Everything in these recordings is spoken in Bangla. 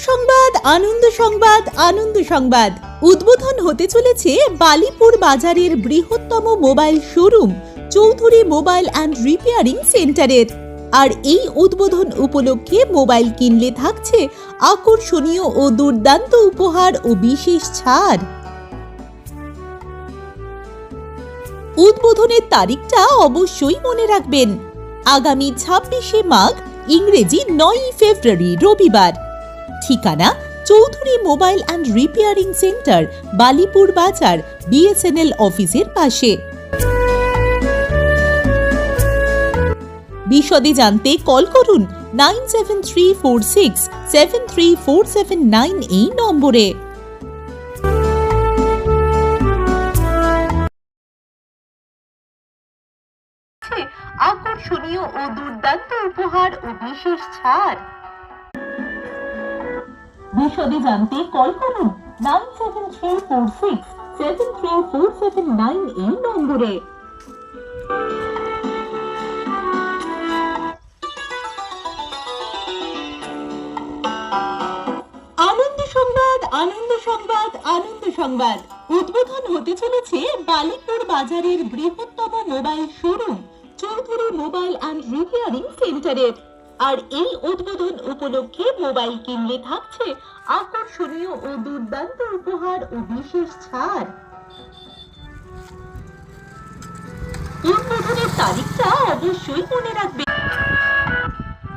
সংবাদ, আনন্দ সংবাদ, আনন্দ সংবাদ। উদ্বোধন হতে চলেছে বালিপুর বাজারের বৃহত্তম mobile showroom Chowdhury mobile and repairing সেন্টারের। আর এই উদ্বোধন উপলক্ষে মোবাইল কিনলে থাকছে আকর্ষণীয় ও দুর্দান্ত উপহার ও বিশেষ ছাড়। উদ্বোধনের তারিখটা অবশ্যই মনে রাখবেন, আগামী 26শে মাঘ, ইংরেজি 9ই ফেব্রুয়ারি, রবিবার। ঠিকানা Chowdhury mobile and repairing centre, Balipur বাজার, বিএসএনএল অফিসের পাশে। বিশদে জানতে কল করুন 9734673479 এই নম্বরে। আকর্ষণীয় ও দুর্দান্ত উপহার ও বিশেষ ছাড়। বিশদে জানতে কল করুন 9734673479 এই নম্বরে। আনন্দ সংবাদ, আনন্দ সংবাদ, আনন্দ সংবাদ। উদ্বোধন হতে চলেছে বালিপুর বাজারের বৃহত্তম mobile showroom Chowdhury mobile and repairing সেন্টারের। আর এই উদ্বোধন উপলক্ষে মোবাইল কিনলে থাকছে আকর্ষণীয় ও দুর্দান্ত উপহার ও বিশেষ ছাড়। উদ্বোধনের তারিখটা অবশ্যই মনে রাখবেন।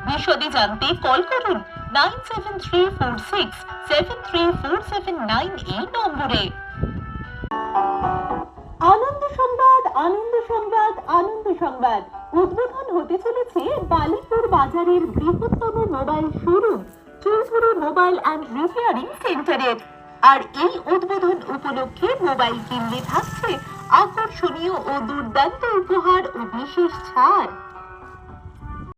বিশদে জানতে কল করুন 9734673479 এই নম্বরে। আনন্দ সংবাদ, আনন্দ সংবাদ, আনন্দ সংবাদ। উদ্বোধন হতে চলেছে বালিপুর বাজারের বৃহত্তম mobile showroom Chowdhury mobile and repairing সেন্টারের। আর এই উদ্বোধন উপলক্ষে মোবাইল কিনলে থাকছে আকর্ষণীয় ও দুর্দান্ত উপহার ও বিশেষ ছাড়।